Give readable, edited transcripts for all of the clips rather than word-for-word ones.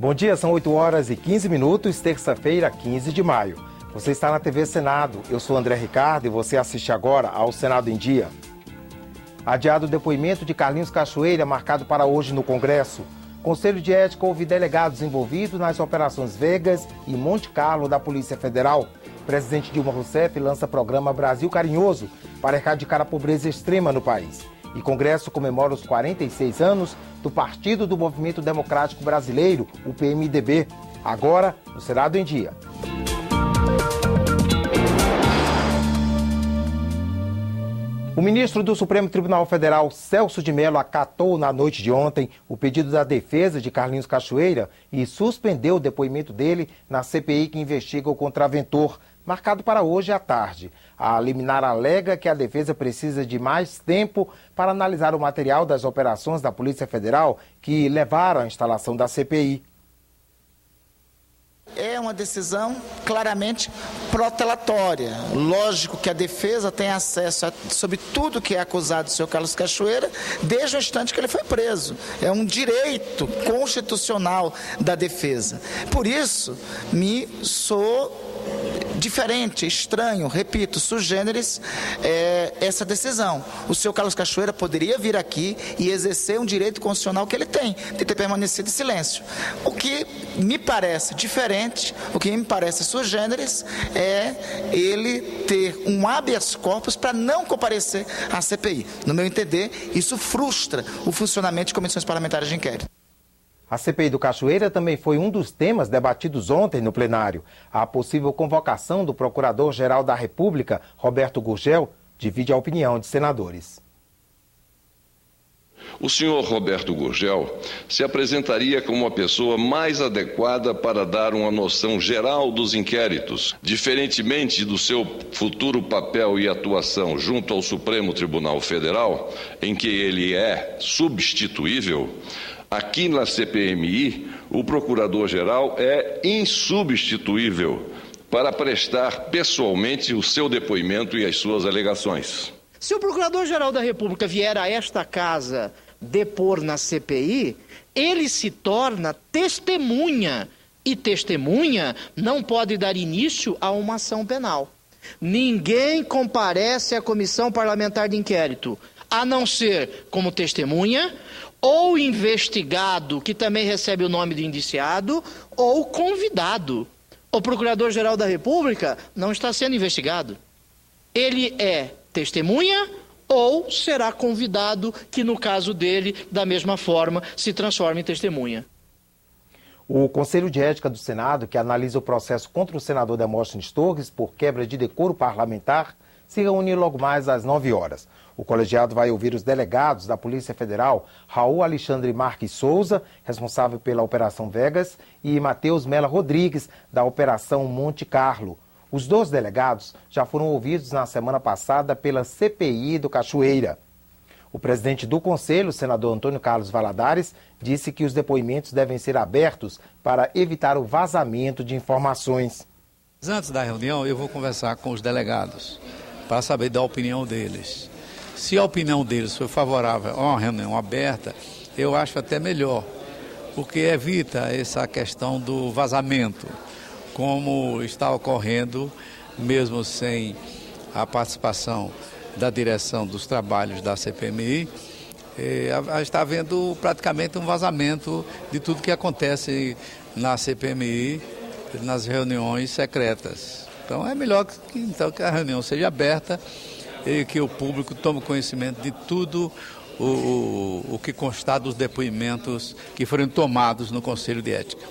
Bom dia, são 8 horas e 15 minutos, terça-feira, 15 de maio. Você está na TV Senado, eu sou André Ricardo e você assiste agora ao Senado em Dia. Adiado o depoimento de Carlinhos Cachoeira, marcado para hoje no Congresso. Conselho de Ética houve delegados envolvidos nas operações Vegas e Monte Carlo da Polícia Federal. Presidente Dilma Rousseff lança programa Brasil Carinhoso para erradicar a pobreza extrema no país. E Congresso comemora os 46 anos do Partido do Movimento Democrático Brasileiro, o PMDB. Agora, no Senado em Dia. O ministro do Supremo Tribunal Federal, Celso de Mello, acatou na noite de ontem o pedido da defesa de Carlinhos Cachoeira e suspendeu o depoimento dele na CPI que investiga o contraventor, marcado para hoje à tarde. A liminar alega que a defesa precisa de mais tempo para analisar o material das operações da Polícia Federal que levaram à instalação da CPI. É uma decisão claramente protelatória. Lógico que a defesa tem acesso sobre tudo que é acusado do senhor Carlos Cachoeira desde o instante que ele foi preso. É um direito constitucional da defesa. Por isso, me sou diferente, estranho, repito, sui generis, essa decisão. O senhor Carlos Cachoeira poderia vir aqui e exercer um direito constitucional que ele tem, de ter permanecido em silêncio. O que me parece diferente, o que me parece sui generis, é ele ter um habeas corpus para não comparecer à CPI. No meu entender, isso frustra o funcionamento de comissões parlamentares de inquérito. A CPI do Cachoeira também foi um dos temas debatidos ontem no plenário. A possível convocação do Procurador-Geral da República, Roberto Gurgel, divide a opinião de senadores. O senhor Roberto Gurgel se apresentaria como a pessoa mais adequada para dar uma noção geral dos inquéritos, diferentemente do seu futuro papel e atuação junto ao Supremo Tribunal Federal, em que ele é substituível. Aqui na CPMI, o Procurador-Geral é insubstituível para prestar pessoalmente o seu depoimento e as suas alegações. Se o Procurador-Geral da República vier a esta casa depor na CPI, ele se torna testemunha. E testemunha não pode dar início a uma ação penal. Ninguém comparece à comissão parlamentar de inquérito, a não ser como testemunha, ou investigado, que também recebe o nome de indiciado, ou convidado. O Procurador-Geral da República não está sendo investigado. Ele é testemunha ou será convidado, que no caso dele, da mesma forma, se transforma em testemunha. O Conselho de Ética do Senado, que analisa o processo contra o senador Demóstenes Torres por quebra de decoro parlamentar, se reúne logo mais às 9 horas. O colegiado vai ouvir os delegados da Polícia Federal, Raul Alexandre Marques Souza, responsável pela Operação Vegas, e Matheus Mela Rodrigues, da Operação Monte Carlo. Os dois delegados já foram ouvidos na semana passada pela CPI do Cachoeira. O presidente do Conselho, o senador Antônio Carlos Valadares, disse que os depoimentos devem ser abertos para evitar o vazamento de informações. Antes da reunião, eu vou conversar com os delegados para saber da opinião deles. Se a opinião deles for favorável a uma reunião aberta, eu acho até melhor, porque evita essa questão do vazamento, como está ocorrendo, mesmo sem a participação da direção dos trabalhos da CPMI, está havendo praticamente um vazamento de tudo que acontece na CPMI, nas reuniões secretas. Então é melhor que a reunião seja aberta e que o público tome conhecimento de tudo o que constar dos depoimentos que foram tomados no Conselho de Ética.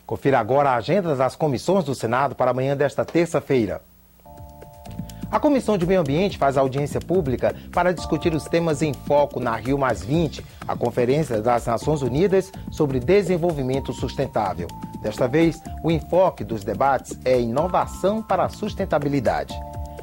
Confira agora a agenda das comissões do Senado para amanhã desta terça-feira. A Comissão de Meio Ambiente faz audiência pública para discutir os temas em foco na Rio+20, a Conferência das Nações Unidas sobre Desenvolvimento Sustentável. Desta vez, o enfoque dos debates é inovação para a sustentabilidade.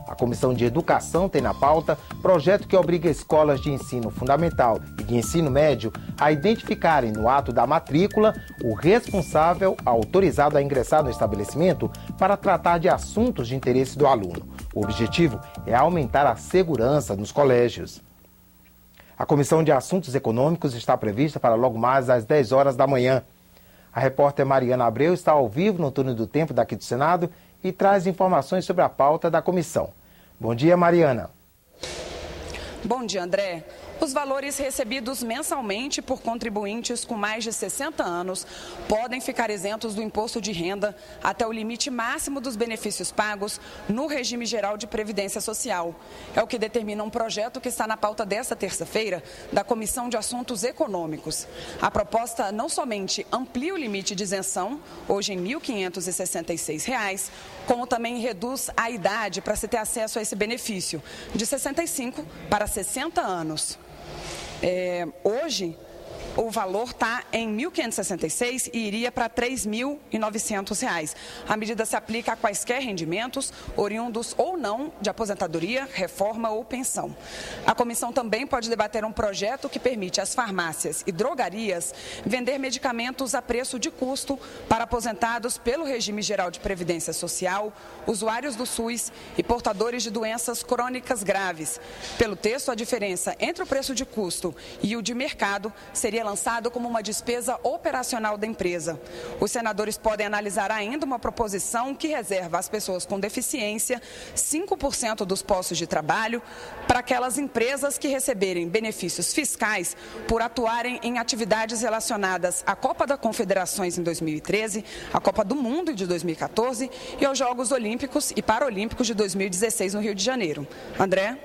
A Comissão de Educação tem na pauta projeto que obriga escolas de ensino fundamental e de ensino médio a identificarem no ato da matrícula o responsável autorizado a ingressar no estabelecimento para tratar de assuntos de interesse do aluno. O objetivo é aumentar a segurança nos colégios. A Comissão de Assuntos Econômicos está prevista para logo mais às 10 horas da manhã. A repórter Mariana Abreu está ao vivo no Túnel do Tempo daqui do Senado e traz informações sobre a pauta da comissão. Bom dia, Mariana. Bom dia, André. Os valores recebidos mensalmente por contribuintes com mais de 60 anos podem ficar isentos do imposto de renda até o limite máximo dos benefícios pagos no regime geral de previdência social. É o que determina um projeto que está na pauta desta terça-feira da Comissão de Assuntos Econômicos. A proposta não somente amplia o limite de isenção, hoje em R$ 1.566, como também reduz a idade para se ter acesso a esse benefício, de 65 para 60 anos. Hoje, o valor está em R$ 1.566 e iria para R$ 3.900. A medida se aplica a quaisquer rendimentos, oriundos ou não de aposentadoria, reforma ou pensão. A comissão também pode debater um projeto que permite às farmácias e drogarias vender medicamentos a preço de custo para aposentados pelo regime geral de previdência social, usuários do SUS e portadores de doenças crônicas graves. Pelo texto, a diferença entre o preço de custo e o de mercado seria lançado como uma despesa operacional da empresa. Os senadores podem analisar ainda uma proposição que reserva às pessoas com deficiência 5% dos postos de trabalho para aquelas empresas que receberem benefícios fiscais por atuarem em atividades relacionadas à Copa das Confederações em 2013, à Copa do Mundo de 2014 e aos Jogos Olímpicos e Paralímpicos de 2016 no Rio de Janeiro. André?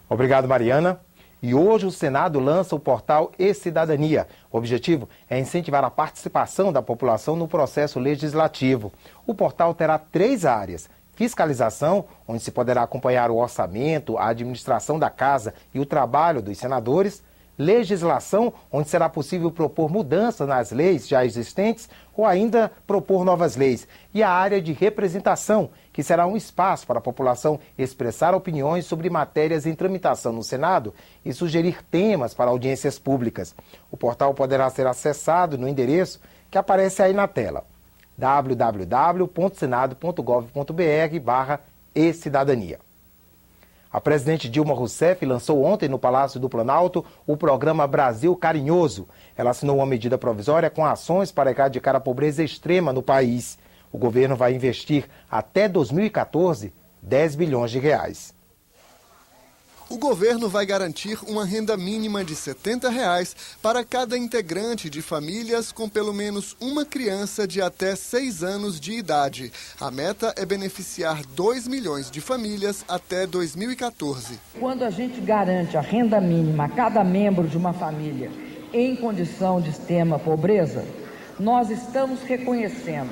Obrigado, Mariana. E hoje o Senado lança o portal E-Cidadania. O objetivo é incentivar a participação da população no processo legislativo. O portal terá 3 áreas: fiscalização, onde se poderá acompanhar o orçamento, a administração da casa e o trabalho dos senadores; legislação, onde será possível propor mudanças nas leis já existentes ou ainda propor novas leis; e a área de representação, que será um espaço para a população expressar opiniões sobre matérias em tramitação no Senado e sugerir temas para audiências públicas. O portal poderá ser acessado no endereço que aparece aí na tela: www.senado.gov.br/e-cidadania. A presidente Dilma Rousseff lançou ontem no Palácio do Planalto o programa Brasil Carinhoso. Ela assinou uma medida provisória com ações para erradicar a pobreza extrema no país. O governo vai investir até 2014 10 bilhões de reais. O governo vai garantir uma renda mínima de R$ 70 para cada integrante de famílias com pelo menos uma criança de até 6 anos de idade. A meta é beneficiar 2 milhões de famílias até 2014. Quando a gente garante a renda mínima a cada membro de uma família em condição de extrema pobreza, nós estamos reconhecendo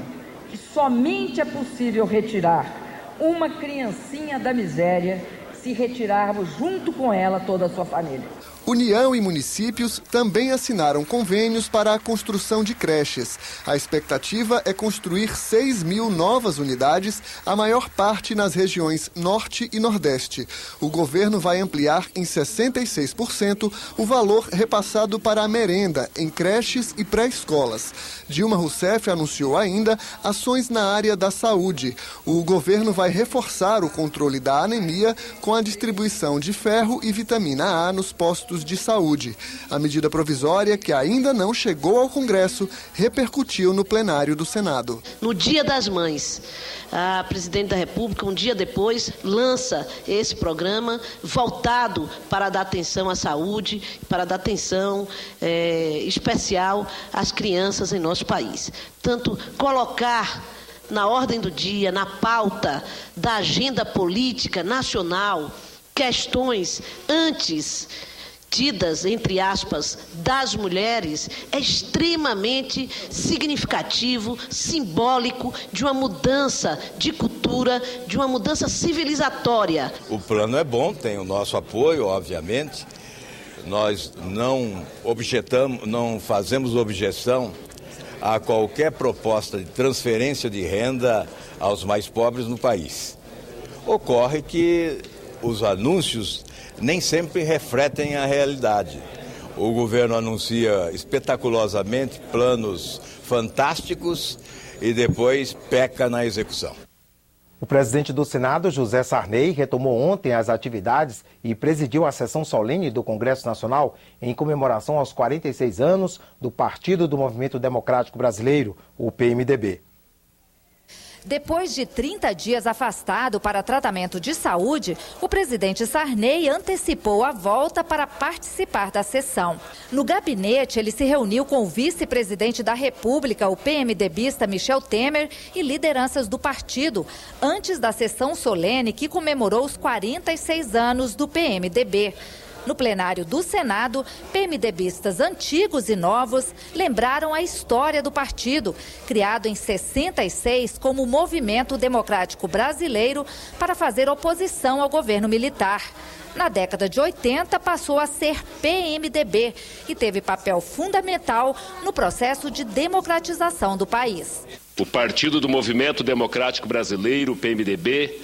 que somente é possível retirar uma criancinha da miséria se retirarmos junto com ela toda a sua família. União e municípios também assinaram convênios para a construção de creches. A expectativa é construir 6 mil novas unidades, a maior parte nas regiões Norte e Nordeste. O governo vai ampliar em 66% o valor repassado para a merenda em creches e pré-escolas. Dilma Rousseff anunciou ainda ações na área da saúde. O governo vai reforçar o controle da anemia com a distribuição de ferro e vitamina A nos postos de saúde. A medida provisória, que ainda não chegou ao Congresso, repercutiu no plenário do Senado. No Dia das Mães, a presidente da República, um dia depois, lança esse programa voltado para dar atenção à saúde, para dar atenção especial às crianças em nosso país. Tanto colocar na ordem do dia, na pauta da agenda política nacional, questões antes tidas, entre aspas, das mulheres, é extremamente significativo, simbólico de uma mudança de cultura, de uma mudança civilizatória. O plano é bom, tem o nosso apoio, obviamente. Nós não fazemos objeção a qualquer proposta de transferência de renda aos mais pobres no país. Ocorre que os anúncios nem sempre refletem a realidade. O governo anuncia espetaculosamente planos fantásticos e depois peca na execução. O presidente do Senado, José Sarney, retomou ontem as atividades e presidiu a sessão solene do Congresso Nacional em comemoração aos 46 anos do Partido do Movimento Democrático Brasileiro, o PMDB. Depois de 30 dias afastado para tratamento de saúde, o presidente Sarney antecipou a volta para participar da sessão. No gabinete, ele se reuniu com o vice-presidente da República, o PMDBista Michel Temer, e lideranças do partido, antes da sessão solene que comemorou os 46 anos do PMDB. No plenário do Senado, PMDBistas antigos e novos lembraram a história do partido, criado em 66 como Movimento Democrático Brasileiro para fazer oposição ao governo militar. Na década de 80, passou a ser PMDB e teve papel fundamental no processo de democratização do país. O Partido do Movimento Democrático Brasileiro, PMDB,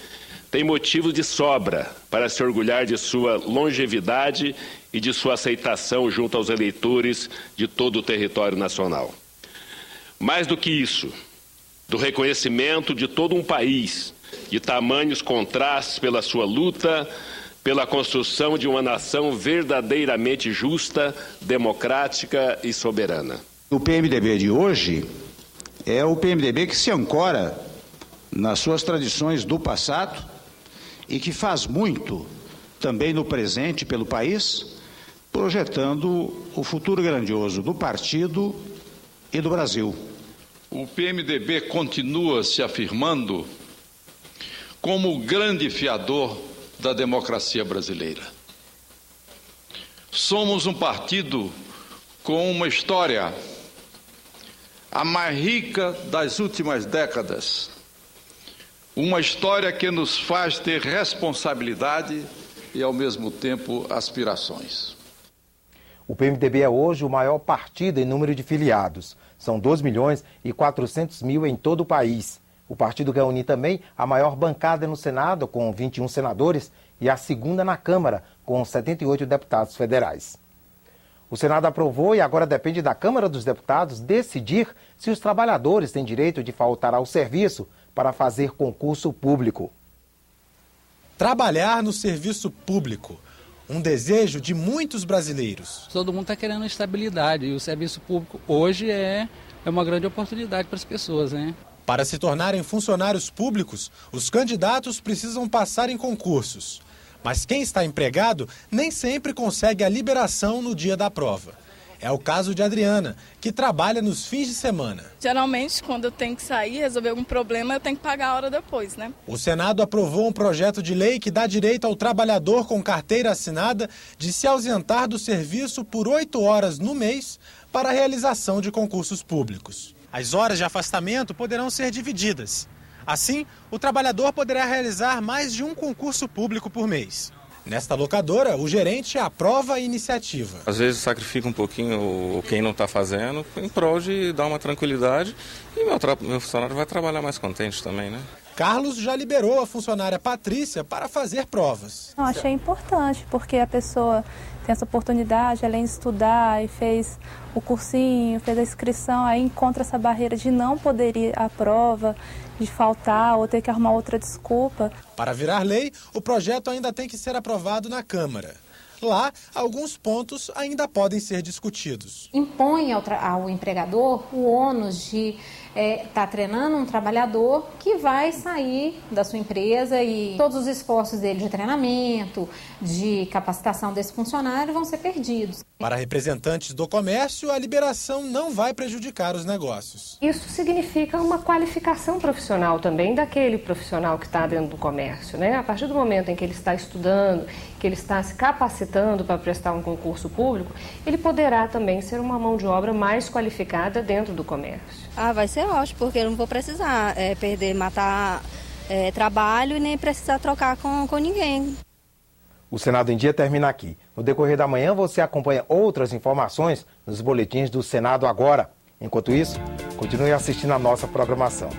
tem motivo de sobra para se orgulhar de sua longevidade e de sua aceitação junto aos eleitores de todo o território nacional. Mais do que isso, do reconhecimento de todo um país, de tamanhos contrastes pela sua luta, pela construção de uma nação verdadeiramente justa, democrática e soberana. O PMDB de hoje é o PMDB que se ancora nas suas tradições do passado e que faz muito também no presente pelo país, projetando o futuro grandioso do partido e do Brasil. O PMDB continua se afirmando como o grande fiador da democracia brasileira. Somos um partido com uma história a mais rica das últimas décadas. Uma história que nos faz ter responsabilidade e, ao mesmo tempo, aspirações. O PMDB é hoje o maior partido em número de filiados. São 2.400.000 em todo o país. O partido reúne também a maior bancada no Senado, com 21 senadores, e a segunda na Câmara, com 78 deputados federais. O Senado aprovou e agora depende da Câmara dos Deputados decidir se os trabalhadores têm direito de faltar ao serviço para fazer concurso público. Trabalhar no serviço público, um desejo de muitos brasileiros. Todo mundo está querendo estabilidade e o serviço público hoje é uma grande oportunidade para as pessoas, né? Para se tornarem funcionários públicos, os candidatos precisam passar em concursos. Mas quem está empregado nem sempre consegue a liberação no dia da prova. É o caso de Adriana, que trabalha nos fins de semana. Geralmente, quando eu tenho que sair, resolver algum problema, eu tenho que pagar a hora depois, né? O Senado aprovou um projeto de lei que dá direito ao trabalhador com carteira assinada de se ausentar do serviço por 8 horas no mês para a realização de concursos públicos. As horas de afastamento poderão ser divididas. Assim, o trabalhador poderá realizar mais de um concurso público por mês. Nesta locadora, o gerente aprova a iniciativa. Às vezes sacrifica um pouquinho quem não está fazendo em prol de dar uma tranquilidade e meu funcionário vai trabalhar mais contente também, né? Carlos já liberou a funcionária Patrícia para fazer provas. Eu achei importante, porque a pessoa tem essa oportunidade, além de estudar e fez o cursinho, fez a inscrição, aí encontra essa barreira de não poder ir à prova, de faltar ou ter que arrumar outra desculpa. Para virar lei, o projeto ainda tem que ser aprovado na Câmara. Lá, alguns pontos ainda podem ser discutidos. Impõe ao empregador o ônus de estar treinando um trabalhador que vai sair da sua empresa e todos os esforços dele de treinamento, de capacitação desse funcionário vão ser perdidos. Para representantes do comércio, a liberação não vai prejudicar os negócios. Isso significa uma qualificação profissional também daquele profissional que está dentro do comércio, né? A partir do momento em que ele está estudando, que ele está se capacitando para prestar um concurso público, ele poderá também ser uma mão de obra mais qualificada dentro do comércio. Vai ser ótimo, porque eu não vou precisar matar trabalho e nem precisar trocar com ninguém. O Senado em Dia termina aqui. No decorrer da manhã você acompanha outras informações nos boletins do Senado Agora. Enquanto isso, continue assistindo a nossa programação.